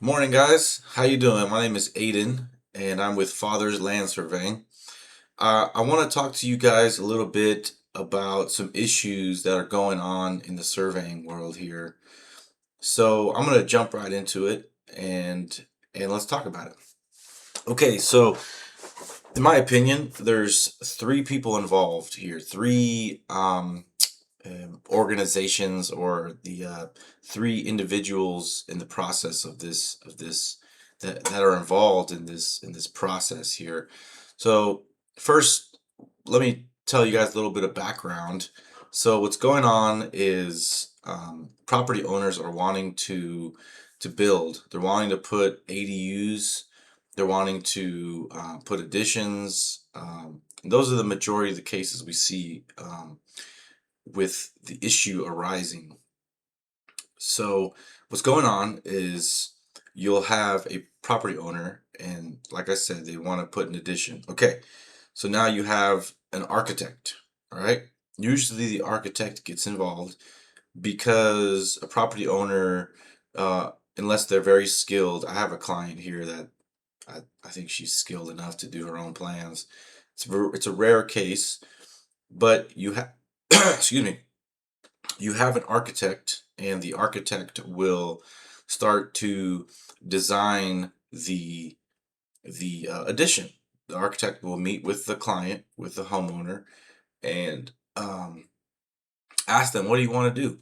Morning, guys. How you doing? My name is Aiden, and I'm with Father's Land Surveying. I want to talk to you guys a little bit about some issues that are going on in the surveying world here. So I'm going to jump right into it, and let's talk about it. Okay, so in my opinion, there's three people involved here, three organizations or the three individuals in the process of this that are involved in this process here. So first, let me tell you guys a little bit of background. So what's going on is property owners are wanting to build. They're wanting to put ADUs. They're wanting to put additions. Those are the majority of the cases we see with the issue arising. So what's going on is you'll have a property owner, and like I said, they want to put an addition. Okay, so now you have an architect, all right? Usually the architect gets involved because a property owner, unless they're very skilled, I have a client here that I think she's skilled enough to do her own plans. It's a rare case, but you have, excuse me, you have an architect, and the architect will start to design the addition. The architect will meet with the client, with the homeowner, and ask them, "What do you want to do?"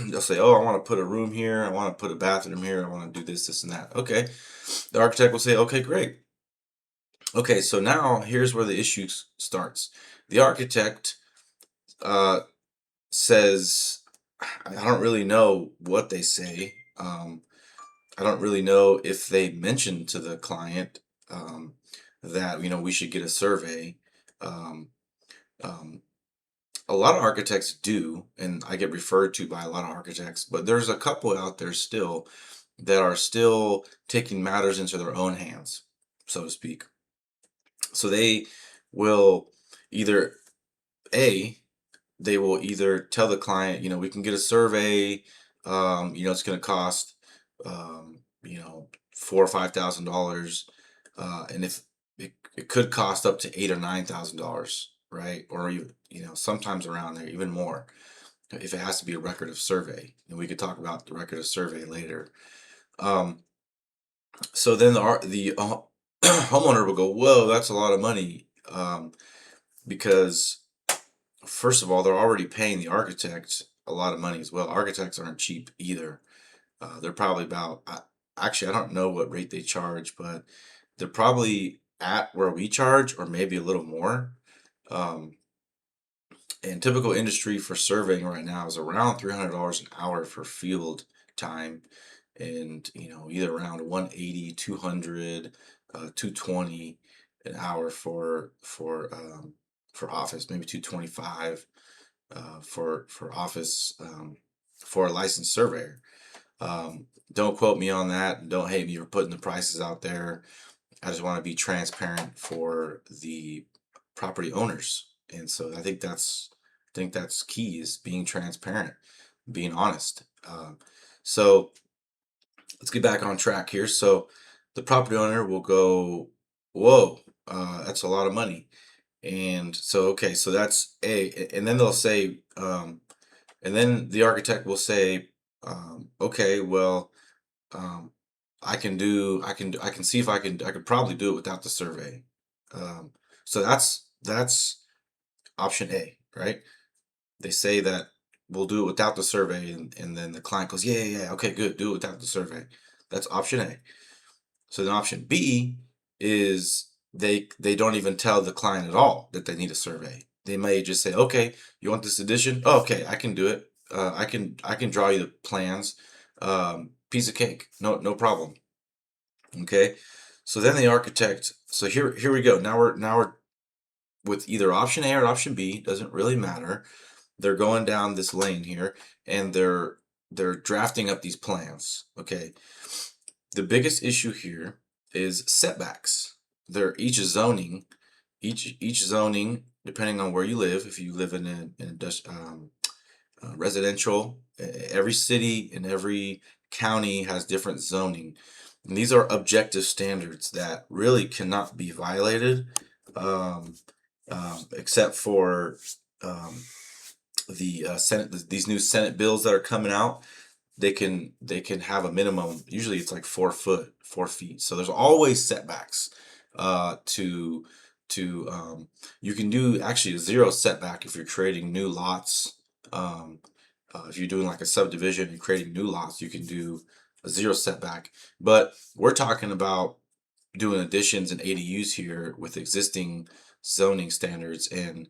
They'll say, "Oh, I want to put a room here. I want to put a bathroom here. I want to do this, this, and that." Okay. The architect will say, "Okay, great. Okay, so now here's where the issue starts. The architect uh, says, I don't really know what they say. I don't really know if they mention to the client that we should get a survey. Um, um, a lot of architects do, and I get referred to by a lot of architects, but there's a couple out there still that are still taking matters into their own hands, so to speak. So they will either a they will either tell the client, we can get a survey. It's going to cost, $4 or $5,000, and if it could cost up to $8 or $9,000, right? Or even, sometimes around there, even more, if it has to be a record of survey. And we could talk about the record of survey later. Um, so then the homeowner will go, "Whoa, that's a lot of money," because first of all, they're already paying the architect a lot of money as well. Architects aren't cheap either. They're probably about, actually, I don't know what rate they charge, but they're probably at where we charge or maybe a little more. Um, and typical industry for surveying right now is around $300 an hour for field time, and either around 180, 200, 220 an hour for office, maybe 225 for office, for a licensed surveyor. Don't quote me on that, and don't hate me for putting the prices out there. I just want to be transparent for the property owners, and so I think that's key, is being transparent, being honest. So let's get back on track here. So the property owner will go, "Whoa, that's a lot of money." And so, okay, so that's and then they'll say, and then the architect will say, "Okay, well, um, I can see if I could probably do it without the survey." Um, so that's option A, right? They say that we'll do it without the survey, and then the client goes, "Yeah, yeah, yeah, okay, good, do it without the survey." That's option A. So then option B is they don't even tell the client at all that they need a survey. They may just say, "Okay, you want this edition? Oh, okay, I can do it. I can draw you the plans. Piece of cake. No problem." Okay. So then the architect. So here we go. Now we're with either option A or option B. Doesn't really matter. They're going down this lane here, and they're drafting up these plans. Okay. The biggest issue here is setbacks. They're each zoning, depending on where you live. If you live in a residential, every city and every county has different zoning. And these are objective standards that really cannot be violated, um, except for um, the Senate. These new Senate bills that are coming out, they can have a minimum. Usually, it's like 4 foot, 4 feet. So there's always setbacks to you can do actually a zero setback if you're creating new lots. Um, if you're doing like a subdivision and creating new lots, you can do a zero setback. But we're talking about doing additions and ADUs here with existing zoning standards, and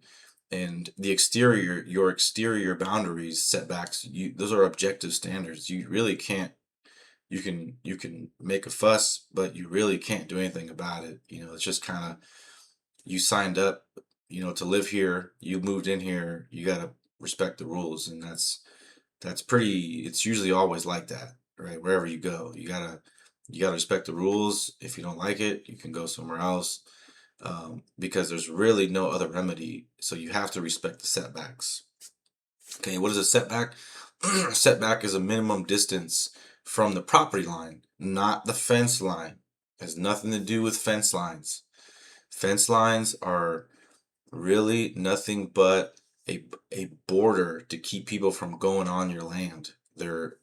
the exterior, your exterior boundaries, setbacks, those are objective standards. You really can't, you can make a fuss, but you really can't do anything about it. It's just kind of, you signed up, to live here, you moved in here, you got to respect the rules. And that's pretty, it's usually always like that, right? Wherever you go, you gotta respect the rules. If you don't like it, you can go somewhere else, because there's really no other remedy. So you have to respect the setbacks. Okay, what is a setback? Setback is a minimum distance from the property line, not the fence line. It has nothing to do with fence lines. Fence lines are really nothing but a border to keep people from going on your land. They're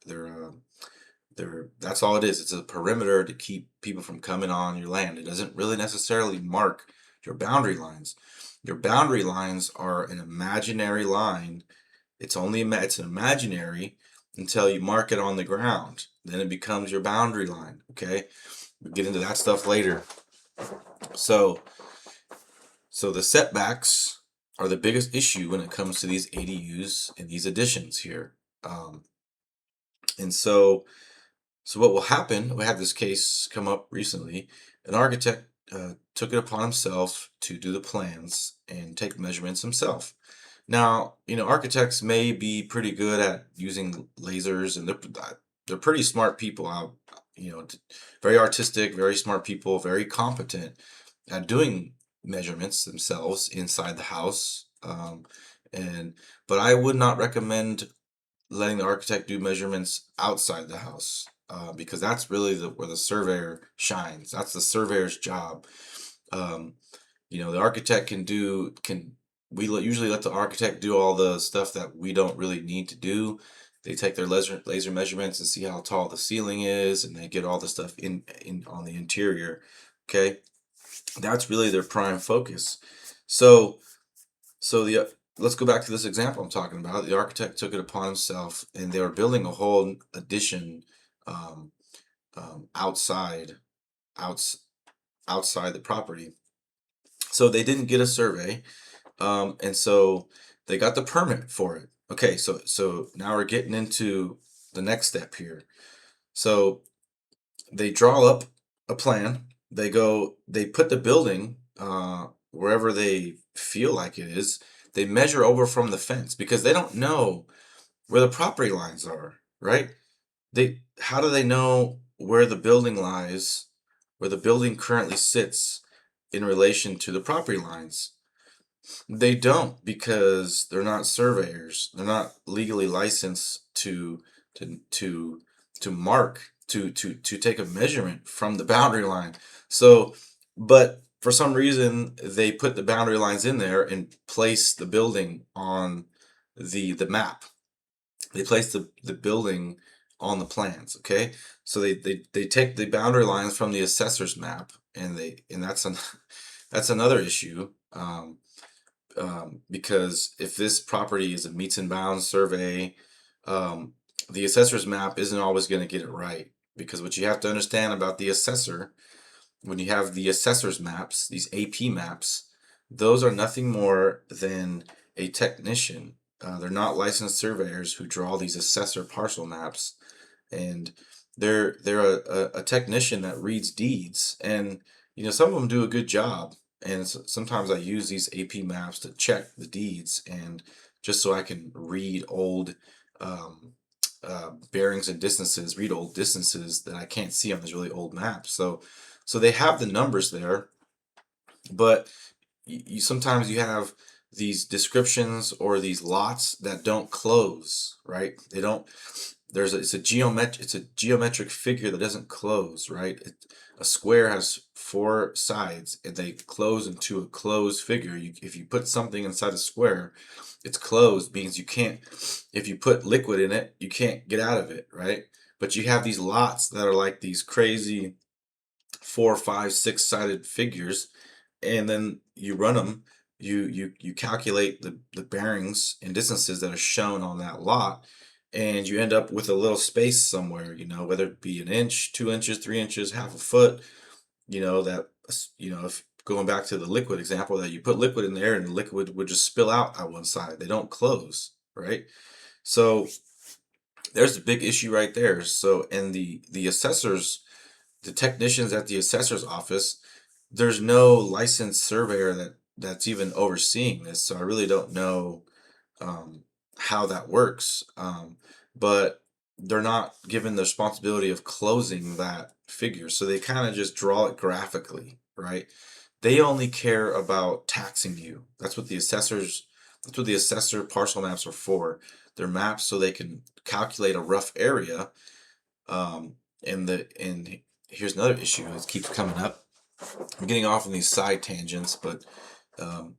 that's all it is. It's a perimeter to keep people from coming on your land. It doesn't really necessarily mark your boundary lines. Your boundary lines are an imaginary line. It's an imaginary until you mark it on the ground. Then it becomes your boundary line. Okay, we'll get into that stuff later. So the setbacks are the biggest issue when it comes to these ADUs and these additions here. And so what will happen, we had this case come up recently. An architect took it upon himself to do the plans and take measurements himself. Now, architects may be pretty good at using lasers, and they're pretty smart people out, very artistic, very smart people, very competent at doing measurements themselves inside the house. And but I would not recommend letting the architect do measurements outside the house, because that's really where the surveyor shines. That's the surveyor's job. Um, the architect usually let the architect do all the stuff that we don't really need to do. They take their laser measurements and see how tall the ceiling is, and they get all the stuff in on the interior. Okay, that's really their prime focus. So let's go back to this example I'm talking about. The architect took it upon himself, and they were building a whole addition, um, outside outs, outside the property. So they didn't get a survey, and so they got the permit for it. Okay, so now we're getting into the next step here. So they draw up a plan. They put the building wherever they feel like it is. They measure over from the fence because they don't know where the property lines are, right? How do they know where the building lies, where the building currently sits in relation to the property lines? They don't, because they're not surveyors. They're not legally licensed to to mark, to take a measurement from the boundary line. So, but for some reason they put the boundary lines in there and place the building on the map. They place the building on the plans. Okay, so they take the boundary lines from the assessor's map, and that's another issue. Because if this property is a meets and bounds survey, um, the assessor's map isn't always going to get it right. Because what you have to understand about the assessor, when you have the assessor's maps, these AP maps, those are nothing more than a technician. They're not licensed surveyors who draw these assessor parcel maps, and they're a technician that reads deeds, and some of them do a good job. And sometimes I use these AP maps to check the deeds, and just so I can read old um, bearings and distances, read old distances that I can't see on these really old maps. So they have the numbers there, but sometimes you have these descriptions or these lots that don't close, right? it's a geometric figure that doesn't close, right? A square has four sides and they close into a closed figure. If you put something inside a square, it's closed, means you can't, if you put liquid in it, you can't get out of it, right? But you have these lots that are like these crazy four, five, six-sided figures, and then you run them. You calculate the bearings and distances that are shown on that lot, and you end up with a little space somewhere. Whether it be an inch, 2 inches, 3 inches, half a foot. If going back to the liquid example, that you put liquid in there and the liquid would just spill out one side. They don't close, right? So there's a big issue right there. So, and the assessors, the technicians at the assessor's office, there's no licensed surveyor that's even overseeing this. So I really don't know how that works. But they're not given the responsibility of closing that figure. So they kind of just draw it graphically, right? They only care about taxing you. That's what the assessor parcel maps are for. They're maps so they can calculate a rough area. And here's another issue. It keeps coming up. I'm getting off on these side tangents, but um,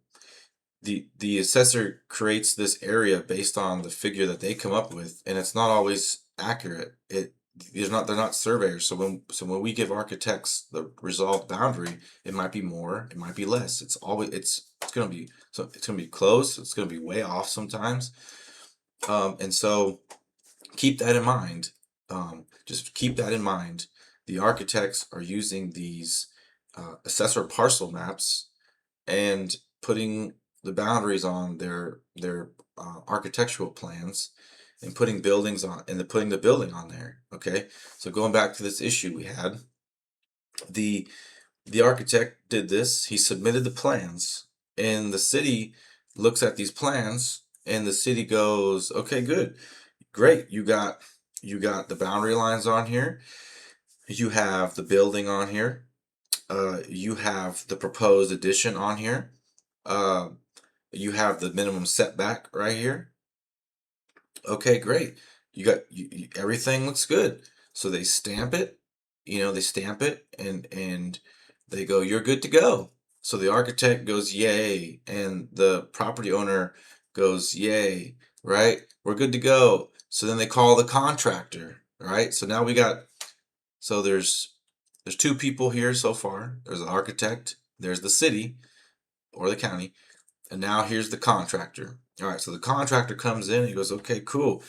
the assessor creates this area based on the figure that they come up with, and it's not always accurate. They're not surveyors. So when we give architects the resolved boundary, it might be more, it might be less. It's gonna be, so it's gonna be close. It's gonna be way off sometimes. And so keep that in mind. Just keep that in mind. The architects are using these assessor parcel maps and putting the boundaries on their architectural plans, and putting buildings on, and putting the building on there. Okay, so going back to this issue we had, the the architect did this. He submitted the plans, and the city looks at these plans, and the city goes, "Okay, good, great. You got the boundary lines on here. You have the building on here. You have the proposed addition on here. Uh, you have the minimum setback right here. Okay, great. Everything looks good." So they stamp it. They stamp it, and they go, "You're good to go." So the architect goes, "Yay," and the property owner goes, "Yay," right? We're good to go. So then they call the contractor, right? So now there's two people here so far. There's the architect, there's the city or the county, and now here's the contractor. All right, so the contractor comes in and he goes, "Okay, cool.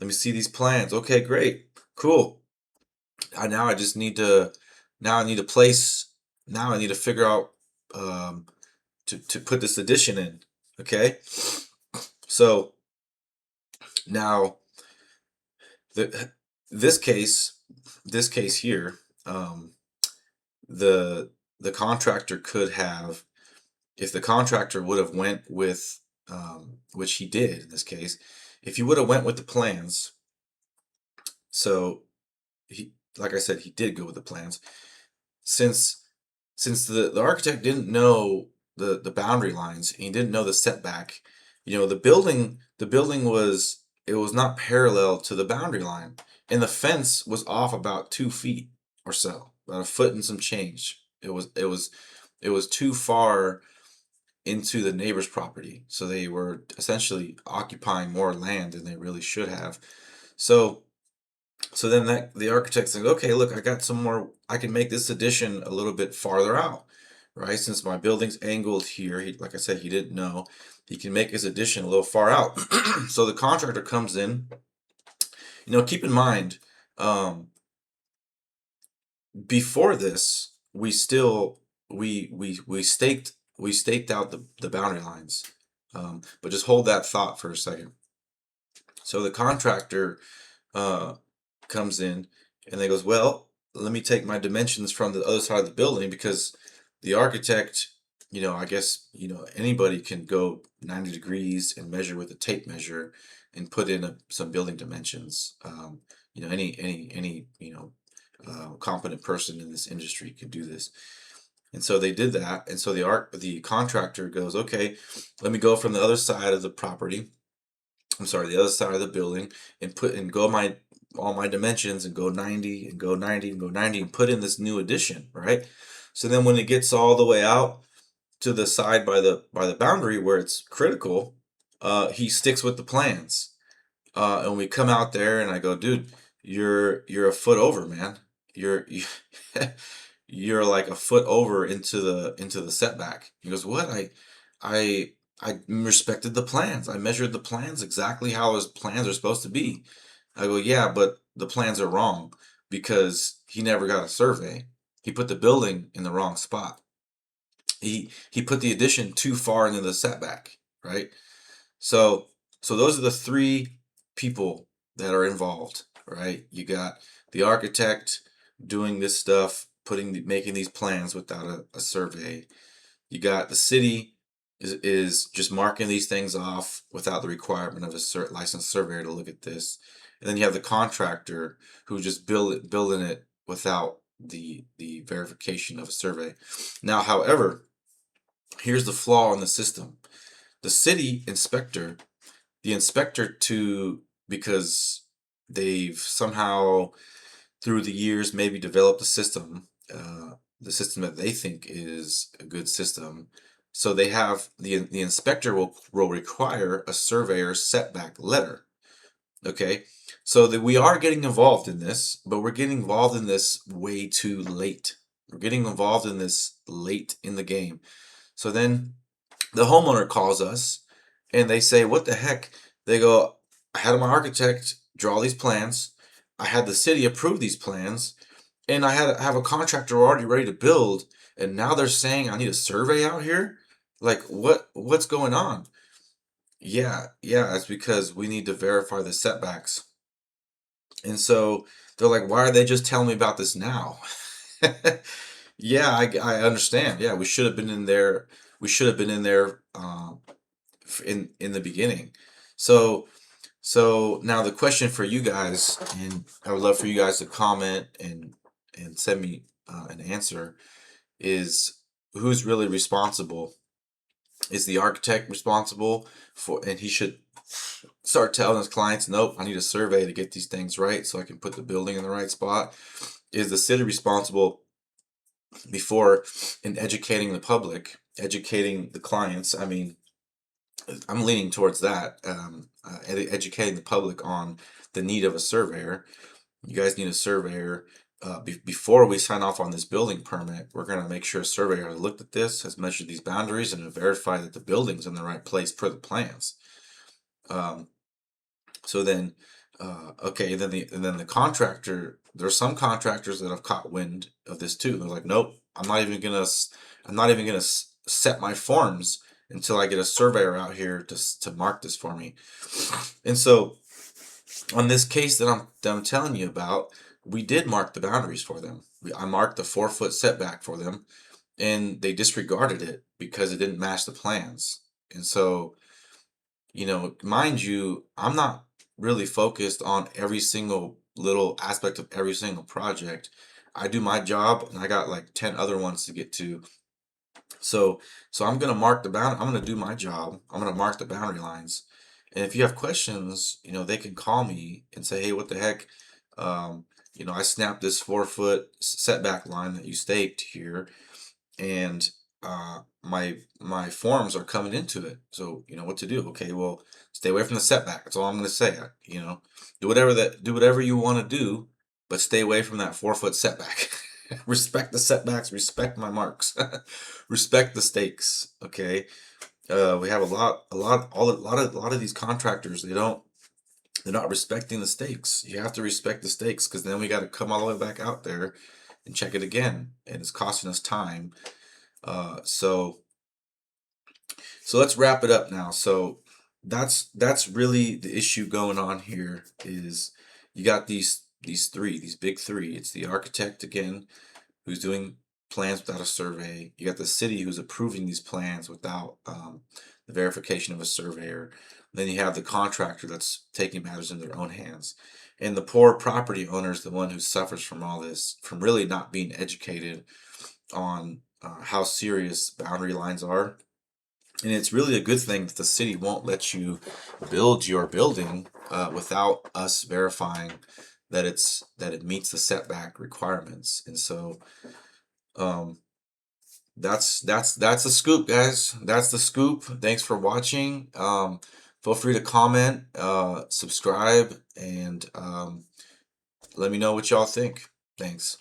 Let me see these plans. Okay, great. Cool. Now I just need to now I need to place now I need to figure out um to put this addition in." Okay? So now the this case this case here, the the contractor could have, if the contractor would have went with, which he did in this case, if he would have went with the plans. So he, like I said, he did go with the plans. Since the architect didn't know the boundary lines, he didn't know the setback. The building was not parallel to the boundary line, and the fence was off about 2 feet or so, about a foot and some change. It was too far into the neighbor's property, so they were essentially occupying more land than they really should have. So so then the architect's like, "Okay, look, I got some more. I can make this addition a little bit farther out, right? Since my building's angled here, like I said, he didn't know. He can make his addition a little far out." So the contractor comes in. Keep in mind, um, before this, we staked out the boundary lines. But just hold that thought for a second. So the contractor uh, comes in, and they goes, "Well, let me take my dimensions from the other side of the building," because the architect, I guess, anybody can go 90 degrees and measure with a tape measure and put in some building dimensions. Any competent person in this industry could do this. And so they did that. And so the contractor goes, "Okay, let me go from the other side of the property. I'm sorry, the other side of the building, and go all my dimensions and go 90 and go 90 and go 90 and put in this new addition, right? So then when it gets all the way out to the side by the boundary where it's critical, he sticks with the plans. And we come out there and I go, dude, you're a foot over, man. You're like a foot over into the setback. He goes, what? I I respected the plans. I measured the plans exactly how his plans are supposed to be. I go, yeah, but the plans are wrong because he never got a survey. He put the building in the wrong spot. He put the addition too far into the setback, right? So so those are the three people that are involved, right? You got the architect doing this stuff, making these plans without a survey. You got the city is just marking these things off without the requirement of a licensed surveyor to look at this. And then you have the contractor who just building it without the verification of a survey. Now, however, here's the flaw in the system. The city inspector, the inspector to because they've somehow through the years maybe developed a system, the system that they think is a good system. So they have the inspector will require a surveyor's setback letter. Okay, so that we are getting involved in this, but we're getting involved in this way too late. We're getting involved in this late in the game. So then the homeowner calls us and they say, what the heck? They go, I had my architect draw these plans. I had the city approve these plans. And have a contractor already ready to build. And now they're saying I need a survey out here? Like what's going on? Yeah, it's because we need to verify the setbacks. And so they're like, why are they just telling me about this now? Yeah, I understand. Yeah, we should have been in there. We should have been in there in the beginning. So so now the question for you guys, and I would love for you guys to comment and send me an answer, is who's really responsible? Is the architect responsible for, and he should start telling his clients, nope, I need a survey to get these things right so I can put the building in the right spot? Is the city responsible before in educating the public, educating the clients? I mean, I'm leaning towards that, educating the public on the need of a surveyor. You guys need a surveyor. Before we sign off on this building permit, we're going to make sure a surveyor has looked at this, has measured these boundaries, and verify that the building's in the right place per the plans. Um, so then, okay, then the contractor. There's some contractors that have caught wind of this too. They're like, nope, I'm not even gonna set my forms until I get a surveyor out here to mark this for me. And so on this case that I'm telling you about, we did mark the boundaries for them. I marked the 4-foot setback for them, and they disregarded it because it didn't match the plans. And so, mind you, I'm not really focused on every single little aspect of every single project. I do my job, and I got like 10 other ones to get to. So, so I'm gonna mark the bound. I'm gonna do my job. I'm gonna mark the boundary lines. And if you have questions, they can call me and say, "Hey, what the heck? Um, I snapped this 4-foot setback line that you staked here, and my forms are coming into it. So you know what to do. Okay, well, stay away from the setback. That's all I'm gonna say. Do whatever you want to do, but stay away from that 4-foot setback. Respect the setbacks. Respect my marks. Respect the stakes. Okay. We have a lot of these contractors. They're not respecting the stakes. You have to respect the stakes because then we got to come all the way back out there and check it again, and it's costing us time. So let's wrap it up now. So that's really the issue going on here is you got these big three. It's the architect again, who's doing plans without a survey. You got the city who's approving these plans without the verification of a surveyor. Then you have the contractor that's taking matters in their own hands. And the poor property owner is the one who suffers from all this, from really not being educated on how serious boundary lines are. And it's really a good thing that the city won't let you build your building without us verifying that it meets the setback requirements. And so um, that's the scoop, guys. That's the scoop. Thanks for watching. Feel free to comment, subscribe, and let me know what y'all think. Thanks.